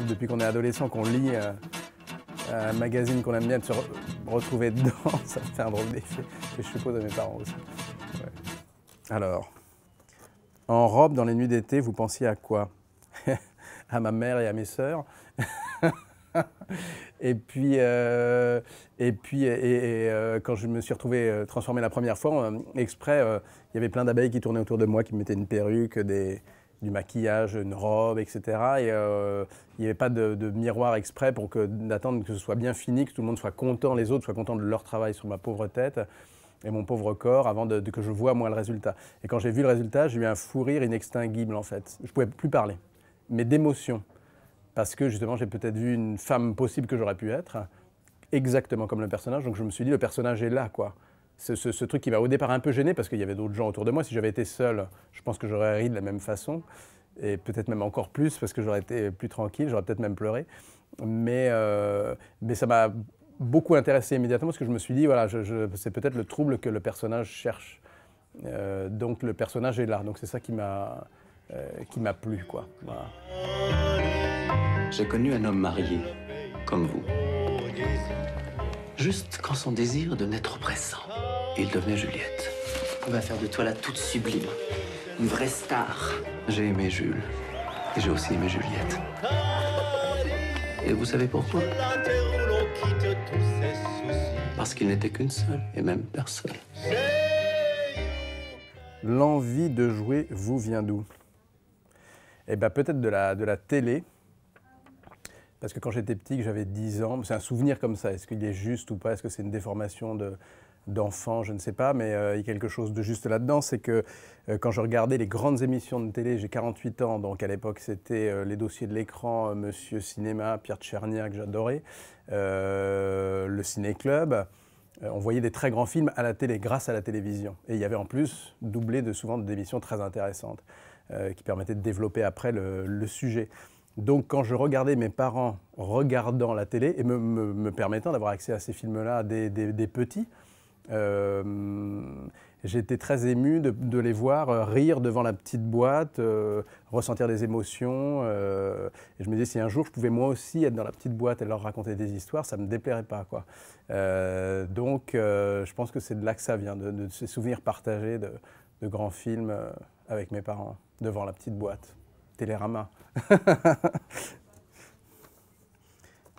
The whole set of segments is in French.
Depuis qu'on est adolescent, qu'on lit un magazine qu'on aime bien, de se retrouver dedans, ça me fait un drôle d'effet. Et je suppose à mes parents aussi. Ouais. Alors, en robe dans les nuits d'été, vous pensiez à quoi? À ma mère et à mes sœurs. Et puis, quand je me suis retrouvé transformé la première fois, exprès, il y avait plein d'abeilles qui tournaient autour de moi, qui me mettaient une perruque, du maquillage, une robe, etc. Et il n'y avait pas de miroir exprès pour d'attendre que ce soit bien fini, que tout le monde soit content, les autres soient contents de leur travail sur ma pauvre tête et mon pauvre corps avant que je voie moi le résultat. Et quand j'ai vu le résultat, j'ai eu un fou rire inextinguible en fait. Je ne pouvais plus parler, mais d'émotion. Parce que justement, j'ai peut-être vu une femme possible que j'aurais pu être, exactement comme le personnage. Donc je me suis dit, le personnage est là, quoi. Ce truc qui m'a au départ un peu gêné, parce qu'il y avait d'autres gens autour de moi. Si j'avais été seul, je pense que j'aurais ri de la même façon. Et peut-être même encore plus, parce que j'aurais été plus tranquille, j'aurais peut-être même pleuré. Mais ça m'a beaucoup intéressé immédiatement, parce que je me suis dit, voilà, c'est peut-être le trouble que le personnage cherche. Donc le personnage est là. Donc c'est ça qui m'a plu, quoi. Voilà. J'ai connu un homme marié, comme vous. Juste quand son désir de n'être oppressant, il devenait Juliette. On va faire de toi la toute sublime, une vraie star. J'ai aimé Jules, et j'ai aussi aimé Juliette. Et vous savez pourquoi? Parce qu'il n'était qu'une seule, et même personne. L'envie de jouer vous vient d'où? Eh bien, peut-être de la télé. Parce que quand j'étais petit, que j'avais 10 ans, c'est un souvenir comme ça. Est-ce qu'il est juste ou pas? Est-ce que c'est une déformation d'enfant? Je ne sais pas, mais il y a quelque chose de juste là-dedans. C'est que quand je regardais les grandes émissions de télé, j'ai 48 ans, donc à l'époque c'était Les Dossiers de l'écran, Monsieur Cinéma, Pierre Tchernia, que j'adorais, le Ciné-Club. On voyait des très grands films à la télé, grâce à la télévision. Et il y avait en plus doublé souvent d'émissions très intéressantes qui permettaient de développer après le sujet. Donc quand je regardais mes parents regardant la télé et me permettant d'avoir accès à ces films-là des petits, j'étais très ému de les voir rire devant la petite boîte, ressentir des émotions. Et je me disais, si un jour je pouvais moi aussi être dans la petite boîte et leur raconter des histoires, ça ne me déplairait pas, quoi. Donc je pense que c'est de là que ça vient, de ces souvenirs partagés de grands films avec mes parents, devant la petite boîte. Télérama.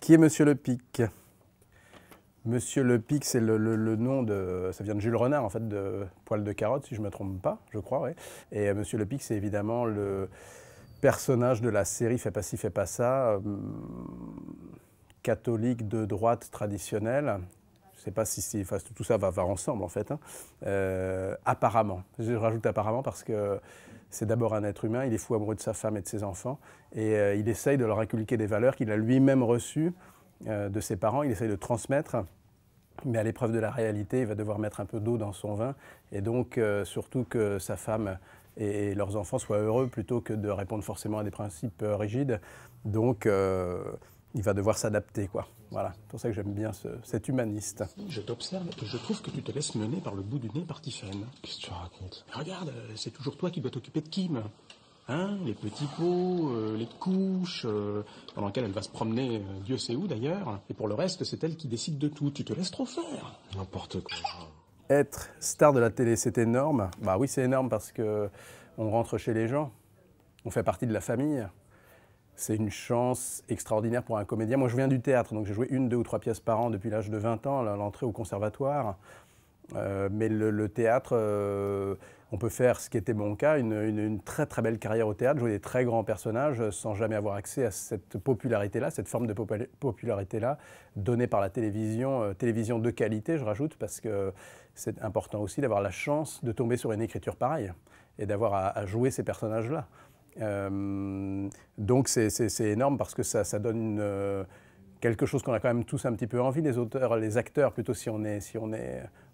Qui est Monsieur Le Pic? Monsieur Le Pic, c'est le nom ça vient de Jules Renard, en fait, de Poil de carotte, si je ne me trompe pas, je crois, oui. Et Monsieur Le Pic, c'est évidemment le personnage de la série Fais pas ci, fais pas ça, catholique de droite traditionnelle. Je ne sais pas si tout ça va ensemble, en fait. Hein. Apparemment. Je rajoute apparemment parce que c'est d'abord un être humain, il est fou amoureux de sa femme et de ses enfants, et il essaye de leur inculquer des valeurs qu'il a lui-même reçues de ses parents, il essaye de transmettre, mais à l'épreuve de la réalité, il va devoir mettre un peu d'eau dans son vin, et donc surtout que sa femme et leurs enfants soient heureux, plutôt que de répondre forcément à des principes rigides. Donc il va devoir s'adapter, quoi. Voilà, c'est pour ça que j'aime bien cet humaniste. Je t'observe et je trouve que tu te laisses mener par le bout du nez par Tiffaine. Qu'est-ce que tu racontes? Regarde, c'est toujours toi qui dois t'occuper de Kim. Hein, les petits pots, les couches, pendant lesquelles elle va se promener, Dieu sait où d'ailleurs. Et pour le reste, c'est elle qui décide de tout. Tu te laisses trop faire. N'importe quoi. Être star de la télé, c'est énorme. Bah oui, c'est énorme parce qu'on rentre chez les gens, on fait partie de la famille. C'est une chance extraordinaire pour un comédien. Moi, je viens du théâtre, donc j'ai joué 1, 2 ou 3 pièces par an depuis l'âge de 20 ans, à l'entrée au conservatoire. Mais le théâtre, on peut faire, ce qui était mon cas, une très très belle carrière au théâtre, jouer des très grands personnages sans jamais avoir accès à cette popularité-là, cette forme de popularité-là, donnée par la télévision, télévision de qualité, je rajoute, parce que c'est important aussi d'avoir la chance de tomber sur une écriture pareille et d'avoir à jouer ces personnages-là. Donc c'est énorme parce que ça donne quelque chose qu'on a quand même tous un petit peu envie, les auteurs, les acteurs, plutôt si on est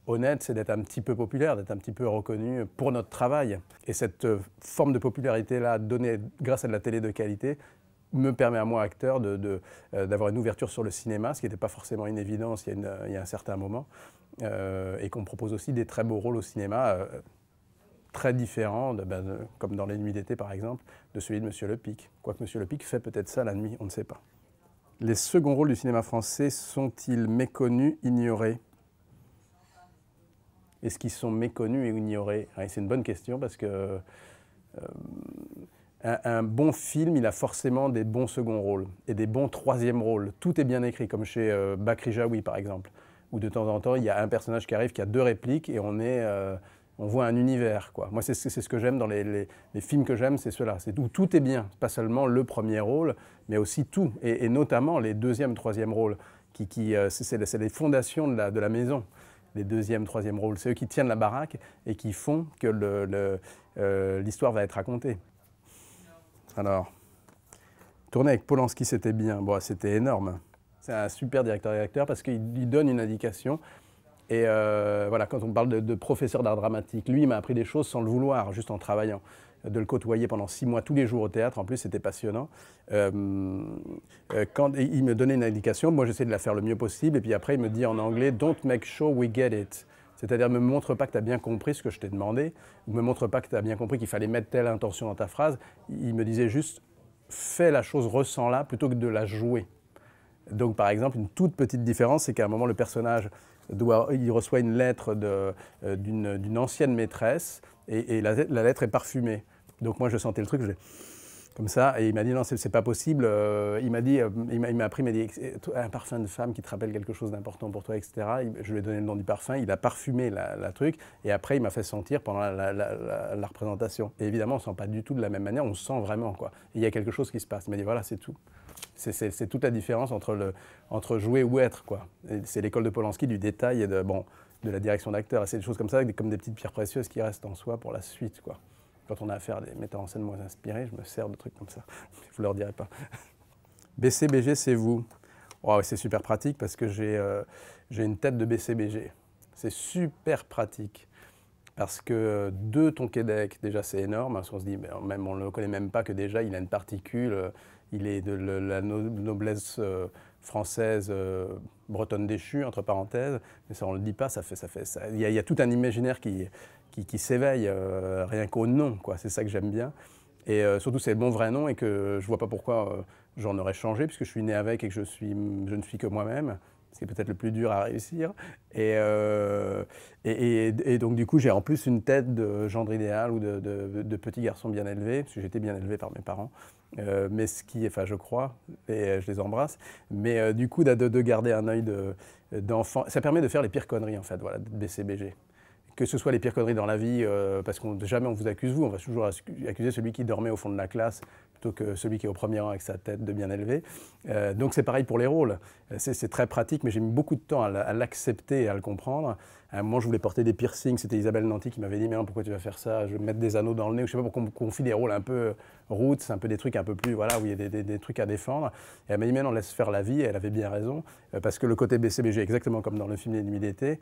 honnête, c'est d'être un petit peu populaire, d'être un petit peu reconnu pour notre travail. Et cette forme de popularité-là, donnée grâce à de la télé de qualité, me permet à moi, acteur, d'avoir une ouverture sur le cinéma, ce qui n'était pas forcément une évidence il y a un certain moment, et qu'on me propose aussi des très beaux rôles au cinéma, très différent, comme dans Les Nuits d'été par exemple, de celui de Monsieur Lepic. Quoique Monsieur Lepic fait peut-être ça la nuit, on ne sait pas. Les seconds rôles du cinéma français sont-ils méconnus, ignorés? Est-ce qu'ils sont méconnus et ignorés? C'est une bonne question parce que un bon film, il a forcément des bons seconds rôles et des bons troisièmes rôles. Tout est bien écrit, comme chez Bakri Jaoui par exemple, où de temps en temps, il y a un personnage qui arrive, qui a 2 répliques et on voit un univers, quoi. Moi, c'est ce que j'aime dans les films que j'aime, c'est ceux-là. C'est où tout est bien, pas seulement le premier rôle, mais aussi tout, et notamment les deuxième, troisième rôles, c'est les fondations de la maison. Les deuxième, troisième rôles, c'est eux qui tiennent la baraque et qui font que l'histoire va être racontée. Alors, tourner avec Polanski, c'était bien. Bon, c'était énorme. C'est un super directeur et acteur parce qu'il donne une indication. Et voilà, quand on parle de professeur d'art dramatique, lui, il m'a appris des choses sans le vouloir, juste en travaillant. De le côtoyer pendant 6 mois tous les jours au théâtre, en plus, c'était passionnant. Quand il me donnait une indication, moi, j'essayais de la faire le mieux possible. Et puis après, il me dit en anglais « Don't make sure we get it ». C'est-à-dire, ne me montre pas que tu as bien compris ce que je t'ai demandé, ne me montre pas que tu as bien compris qu'il fallait mettre telle intention dans ta phrase. Il me disait juste « Fais la chose, ressens-la » plutôt que de la jouer. Donc, par exemple, une toute petite différence, c'est qu'à un moment, le personnage il reçoit une lettre d'une ancienne maîtresse et la lettre est parfumée. Donc moi, je sentais le truc, comme ça, et il m'a dit non, c'est pas possible. Il m'a appris, il m'a dit un parfum de femme qui te rappelle quelque chose d'important pour toi, etc. Je lui ai donné le nom du parfum, il a parfumé la truc, et après il m'a fait sentir pendant la représentation. Et évidemment, on ne sent pas du tout de la même manière, on sent vraiment, quoi. Et il y a quelque chose qui se passe. Il m'a dit voilà, c'est tout. C'est toute la différence entre jouer ou être, quoi. C'est l'école de Polanski du détail et de la direction d'acteur. C'est des choses comme ça, comme des petites pierres précieuses qui restent en soi pour la suite, quoi. Quand on a affaire à des metteurs en scène moins inspirés, je me sers de trucs comme ça. Je vous leur dirai pas. BCBG, c'est vous. Oh, c'est super pratique parce que j'ai une tête de BCBG. C'est super pratique. Parce que 2 Tonquédec, déjà c'est énorme. On se dit, même, on ne le connaît même pas que déjà il a une particule. Il est de la noblesse française bretonne déchue, entre parenthèses. Mais ça, on ne le dit pas, ça. Il y a tout un imaginaire qui s'éveille rien qu'au nom, quoi. C'est ça que j'aime bien. Et surtout, c'est le bon vrai nom et que je ne vois pas pourquoi j'en aurais changé, puisque je suis né avec et que je ne suis que moi-même. C'est peut-être le plus dur à réussir. Et donc, du coup, j'ai en plus une tête de gendre idéal ou de petit garçon bien élevé, parce que j'étais bien élevé par mes parents. Mais je crois, et je les embrasse. Mais du coup, de garder un œil d'enfant, ça permet de faire les pires conneries, en fait, voilà, de BCBG. Que ce soit les pires conneries dans la vie, parce que jamais on vous accuse vous, on va toujours accuser celui qui dormait au fond de la classe plutôt que celui qui est au premier rang avec sa tête de bien élevé. Donc c'est pareil pour les rôles. C'est très pratique, mais j'ai mis beaucoup de temps à l'accepter et à le comprendre. À un moment, je voulais porter des piercings, c'était Isabelle Nanty qui m'avait dit « Mais non, pourquoi tu vas faire ça? Je vais mettre des anneaux dans le nez. » Je sais pas, pour qu'on me confie des rôles un peu roots, un peu des trucs un peu plus, voilà, où il y a des trucs à défendre. Et elle m'a dit « Mais non, laisse faire la vie. » Et elle avait bien raison, parce que le côté BCBG, exactement comme dans le film Les Nuits d'été,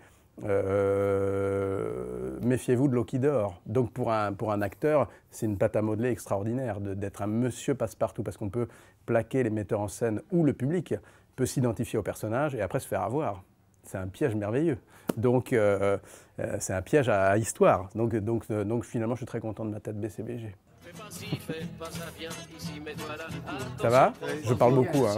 méfiez-vous de l'eau qui dort. Donc pour un acteur, c'est une pâte à modeler extraordinaire d'être un monsieur passe-partout, parce qu'on peut plaquer les metteurs en scène ou le public peut s'identifier au personnage et après se faire avoir. C'est un piège merveilleux. Donc c'est un piège à histoire. Donc finalement, je suis très content de ma tête BCBG. Ça va? Je parle beaucoup, hein.